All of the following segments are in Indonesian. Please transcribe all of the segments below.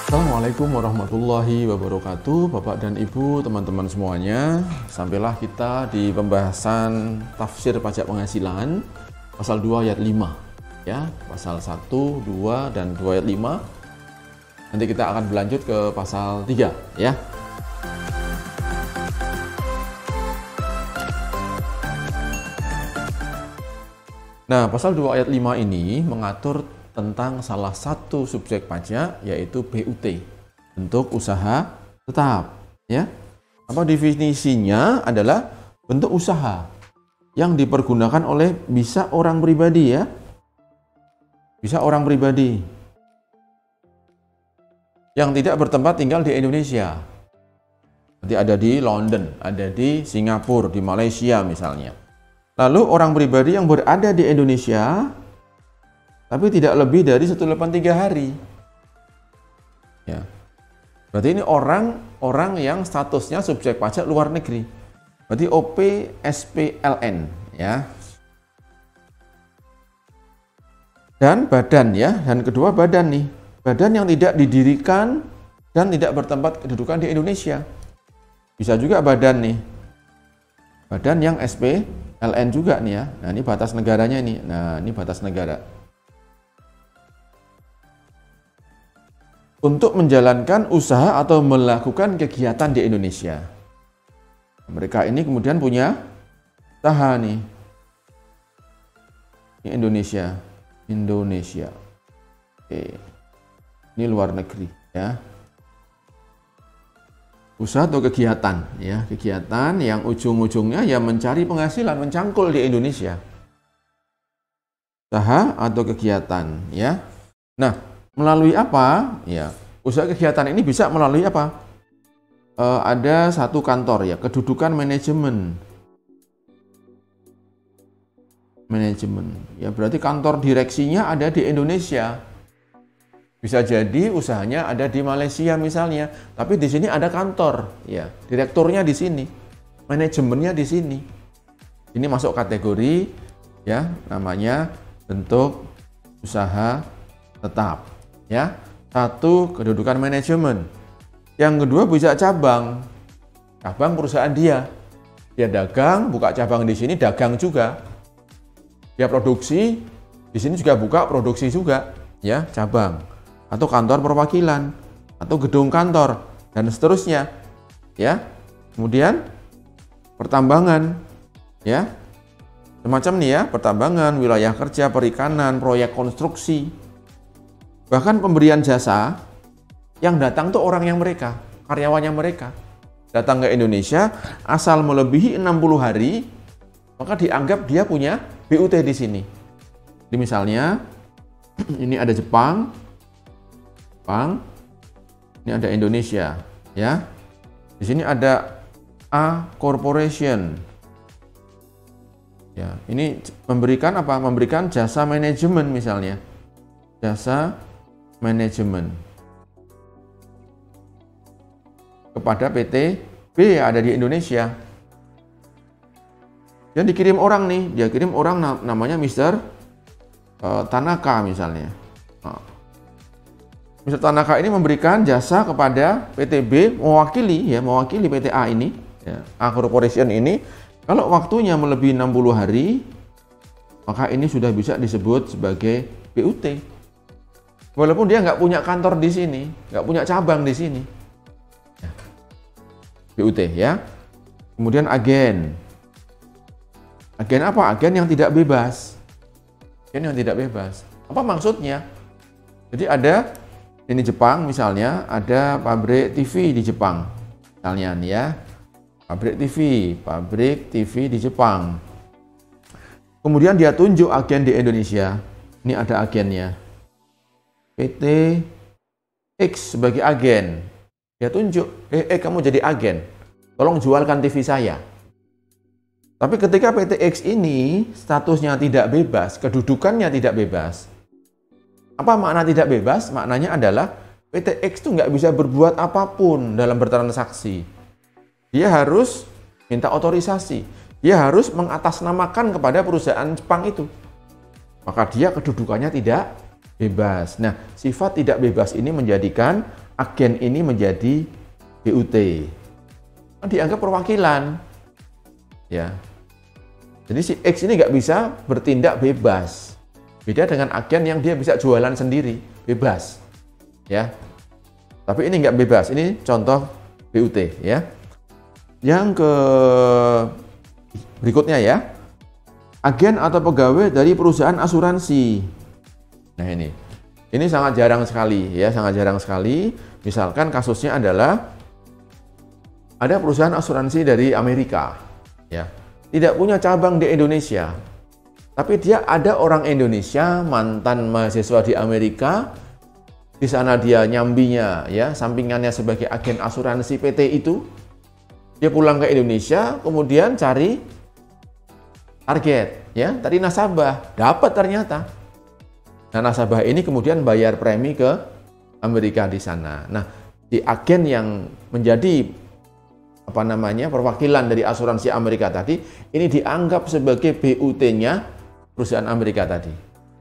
Assalamualaikum warahmatullahi wabarakatuh, Bapak dan Ibu, teman-teman semuanya. Sampailah kita di pembahasan tafsir pajak penghasilan pasal 2 ayat 5 ya, pasal 1, 2 dan 2 ayat 5. Nanti kita akan berlanjut ke pasal 3 ya. Nah, pasal 2 ayat 5 ini mengatur tentang salah satu subjek pajak, yaitu BUT, bentuk usaha tetap ya. Apa definisinya? Adalah bentuk usaha yang dipergunakan oleh bisa orang pribadi ya. Bisa orang pribadi yang tidak bertempat tinggal di Indonesia. Nanti ada di London, ada di Singapura, di Malaysia misalnya. Lalu orang pribadi yang berada di Indonesia tapi tidak lebih dari 183 hari. Ya. Berarti ini orang yang statusnya subjek pajak luar negeri. Berarti OPSPLN ya. Dan badan ya, dan kedua badan nih. Badan yang tidak didirikan dan tidak bertempat kedudukan di Indonesia. Bisa juga badan nih. Badan yang SPLN juga nih ya. Nah, ini batas negaranya nih. Nah, ini batas negara. Untuk menjalankan usaha atau melakukan kegiatan di Indonesia. Mereka ini kemudian punya usaha nih. Ini Indonesia. Oke. Ini luar negeri ya. Usaha atau kegiatan ya, kegiatan yang ujung-ujungnya ya mencari penghasilan, mencangkul di Indonesia. Usaha atau kegiatan ya. Nah, melalui apa? Ya, usaha kegiatan ini bisa melalui apa? Ada satu kantor ya, kedudukan manajemen. Ya, berarti kantor direksinya ada di Indonesia. Bisa jadi usahanya ada di Malaysia misalnya, tapi di sini ada kantor, ya, direkturnya di sini, manajemennya di sini. Ini masuk kategori ya, namanya bentuk usaha tetap. Ya, satu kedudukan manajemen. Yang kedua bisa cabang perusahaan dia dagang, buka cabang di sini, dagang juga. Dia produksi di sini juga buka produksi juga ya, cabang atau kantor perwakilan atau gedung kantor dan seterusnya ya. Kemudian pertambangan ya, semacam nih ya, pertambangan, wilayah kerja, perikanan, proyek konstruksi. Bahkan pemberian jasa yang datang tuh orang yang mereka, karyawannya mereka. Datang ke Indonesia asal melebihi 60 hari, maka dianggap dia punya BUT di sini. Jadi misalnya ini ada Jepang, ini ada Indonesia, ya. Di sini ada A Corporation. Ya, ini memberikan apa? Memberikan jasa manajemen misalnya. Jasa manajemen kepada PT B yang ada di Indonesia. Dan dikirim orang nih, dia kirim orang namanya Mr. Tanaka misalnya. Mr. Tanaka ini memberikan jasa kepada PT B, mewakili PT A ini, ya, A Corporation ini. Kalau waktunya melebihi 60 hari, maka ini sudah bisa disebut sebagai BUT. Walaupun dia nggak punya kantor di sini, nggak punya cabang di sini. Ya. BUT ya. Kemudian agen. Agen apa? Agen yang tidak bebas. Agen yang tidak bebas. Apa maksudnya? Jadi ada, ini Jepang misalnya, ada pabrik TV di Jepang. Misalnya nih ya, pabrik TV di Jepang. Kemudian dia tunjuk agen di Indonesia. Ini ada agennya. PT X sebagai agen. Dia tunjuk, kamu jadi agen, tolong jualkan TV saya. Tapi ketika PT X ini statusnya tidak bebas, kedudukannya tidak bebas. Apa makna tidak bebas? Maknanya adalah PT X itu nggak bisa berbuat apapun dalam bertransaksi. Dia harus minta otorisasi. Dia harus mengatasnamakan kepada perusahaan Jepang itu. Maka dia kedudukannya tidak bebas. Nah, sifat tidak bebas ini menjadikan agen ini menjadi BUT. Dianggap perwakilan. Ya. Jadi si X ini nggak bisa bertindak bebas. Beda dengan agen yang dia bisa jualan sendiri, bebas. Ya. Tapi ini nggak bebas. Ini contoh BUT ya. Yang berikutnya ya. Agen atau pegawai dari perusahaan asuransi. Nah ini sangat jarang sekali ya, sangat jarang sekali. Misalkan kasusnya adalah ada perusahaan asuransi dari Amerika, ya, tidak punya cabang di Indonesia, tapi dia ada orang Indonesia, mantan mahasiswa di Amerika, di sana dia nyambinya, ya, sampingannya sebagai agen asuransi PT itu, dia pulang ke Indonesia, kemudian cari target, ya, tadi nasabah, dapat ternyata. Nah, nasabah ini kemudian bayar premi ke Amerika di sana. Nah, di agen yang menjadi perwakilan dari asuransi Amerika tadi, ini dianggap sebagai BUT-nya perusahaan Amerika tadi.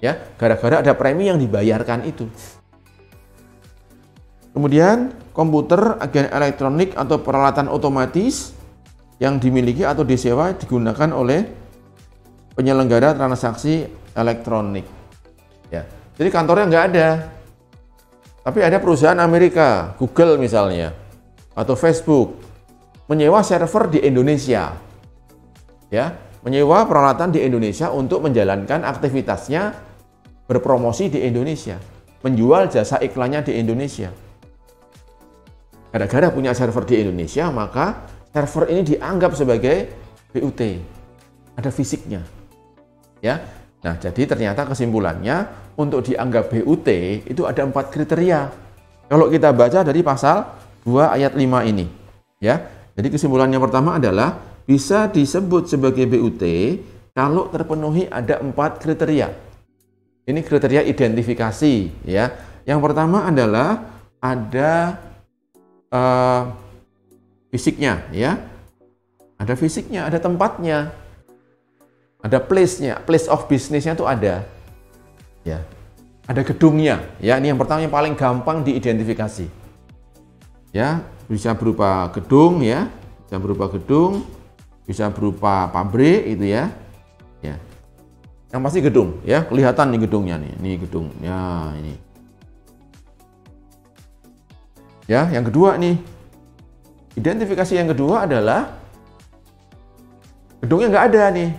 Ya, gara-gara ada premi yang dibayarkan itu. Kemudian, komputer, agen elektronik atau peralatan otomatis yang dimiliki atau disewa digunakan oleh penyelenggara transaksi elektronik. Ya, jadi kantornya nggak ada. Tapi ada perusahaan Amerika, Google misalnya, atau Facebook, menyewa server di Indonesia, ya, menyewa peralatan di Indonesia untuk menjalankan aktivitasnya berpromosi di Indonesia, menjual jasa iklannya di Indonesia. Gara-gara punya server di Indonesia, maka server ini dianggap sebagai BUT, ada fisiknya, ya. Nah, jadi ternyata kesimpulannya untuk dianggap BUT itu ada 4 kriteria. Kalau kita baca dari pasal 2 ayat 5 ini, ya. Jadi kesimpulannya pertama adalah bisa disebut sebagai BUT kalau terpenuhi ada 4 kriteria. Ini kriteria identifikasi, ya. Yang pertama adalah ada fisiknya, ya. Ada fisiknya, ada tempatnya. Ada place-nya, place of business-nya itu ada. Ya. Ada gedungnya, ya. Ini yang pertama yang paling gampang diidentifikasi. Ya, bisa berupa gedung, ya. Bisa berupa gedung, bisa berupa pabrik itu ya. Ya. Yang pasti gedung, ya. Kelihatan nih gedungnya nih. Ini gedung. Ya, ini. Ya, yang kedua nih. Identifikasi yang kedua adalah gedungnya nggak ada nih.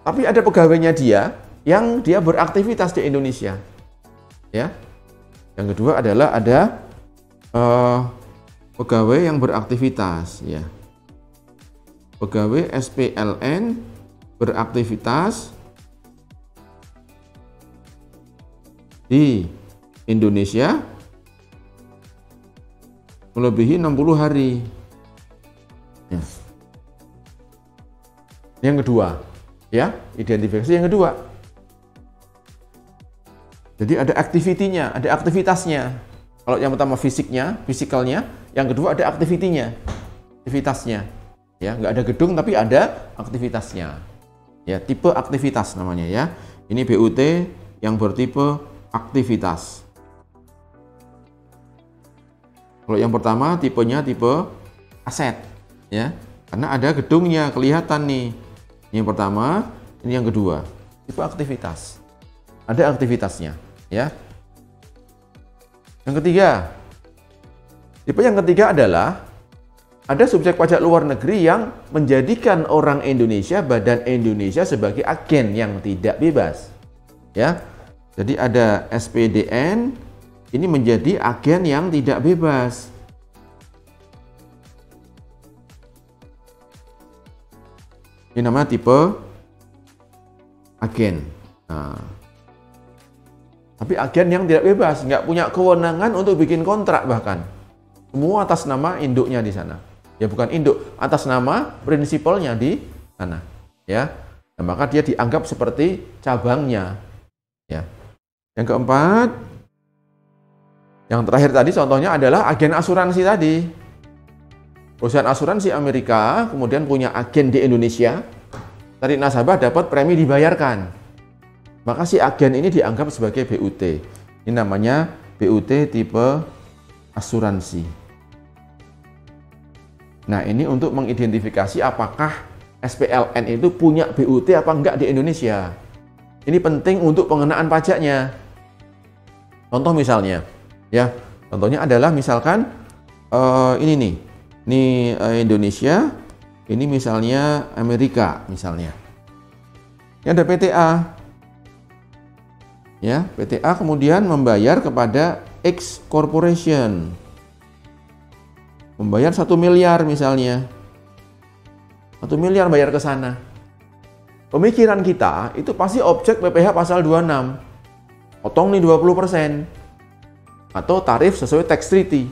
Tapi ada pegawainya dia yang dia beraktivitas di Indonesia. Ya. Yang kedua adalah ada pegawai yang beraktivitas, ya. Pegawai SPLN beraktivitas di Indonesia melebihi 60 hari. Ya. Yang kedua, ya, identifikasi yang kedua. Jadi ada aktivitinya, ada aktivitasnya. Kalau yang pertama fisikalnya, yang kedua ada aktivitinya, aktivitasnya. Ya, nggak ada gedung tapi ada aktivitasnya. Ya, tipe aktivitas namanya ya. Ini BUT yang bertipe aktivitas. Kalau yang pertama tipenya tipe aset, ya, karena ada gedungnya kelihatan nih. Ini yang pertama, ini yang kedua, tipe aktivitas. Ada aktivitasnya, ya. Yang ketiga, tipe yang ketiga adalah ada subjek pajak luar negeri yang menjadikan orang Indonesia, badan Indonesia sebagai agen yang tidak bebas, ya. Jadi ada SPDN, ini menjadi agen yang tidak bebas. Ini namanya tipe agen. Nah, tapi agen yang tidak bebas, nggak punya kewenangan untuk bikin kontrak bahkan. Semua atas nama induknya di sana. Ya bukan induk, atas nama prinsipalnya di sana. Ya, nah, maka dia dianggap seperti cabangnya. Ya. Yang keempat, yang terakhir tadi contohnya adalah agen asuransi tadi. Perusahaan asuransi Amerika kemudian punya agen di Indonesia. Tadi nasabah dapat premi dibayarkan. Maka si agen ini dianggap sebagai BUT. Ini namanya BUT tipe asuransi. Nah, ini untuk mengidentifikasi apakah SPLN itu punya BUT apa enggak di Indonesia. Ini penting untuk pengenaan pajaknya. Contoh misalnya, ya, contohnya adalah misalkan ini nih, ini Indonesia, ini misalnya Amerika, misalnya. Ini ada PTA, ya, PTA kemudian membayar kepada X Corporation, membayar 1 miliar misalnya, 1 miliar bayar ke sana. Pemikiran kita itu pasti objek PPh pasal 26. Potong nih 20%. Atau tarif sesuai tax treaty.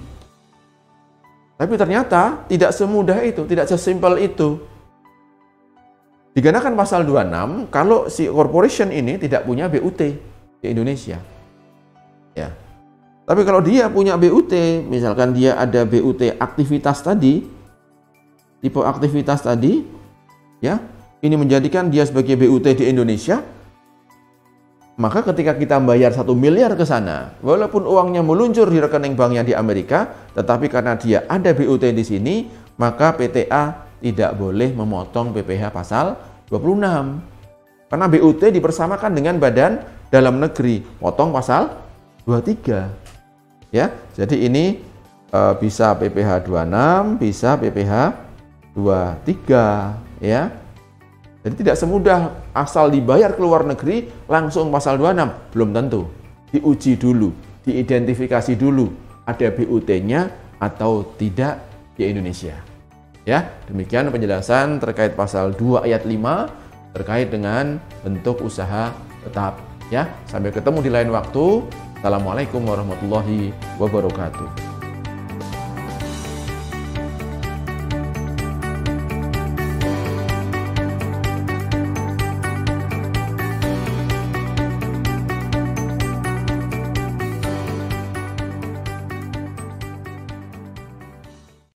Tapi ternyata tidak semudah itu, tidak sesimpel itu. Dikenakan pasal 26 kalau si corporation ini tidak punya BUT di Indonesia. Ya. Tapi kalau dia punya BUT, misalkan dia ada BUT aktivitas tadi, tipe aktivitas tadi, ya, ini menjadikan dia sebagai BUT di Indonesia, maka ketika kita bayar 1 miliar ke sana, walaupun uangnya meluncur di rekening banknya di Amerika, tetapi karena dia ada BUT di sini, maka PTA tidak boleh memotong PPh pasal 26. Karena BUT dipersamakan dengan badan dalam negeri, potong pasal 23. Ya, jadi ini bisa PPh 26, bisa PPh 23, ya. Jadi tidak semudah asal dibayar ke luar negeri langsung pasal 26, belum tentu. Diuji dulu, diidentifikasi dulu ada BUT-nya atau tidak di Indonesia. Ya, demikian penjelasan terkait pasal 2 ayat 5 terkait dengan bentuk usaha tetap. Ya, sampai ketemu di lain waktu. Assalamualaikum warahmatullahi wabarakatuh.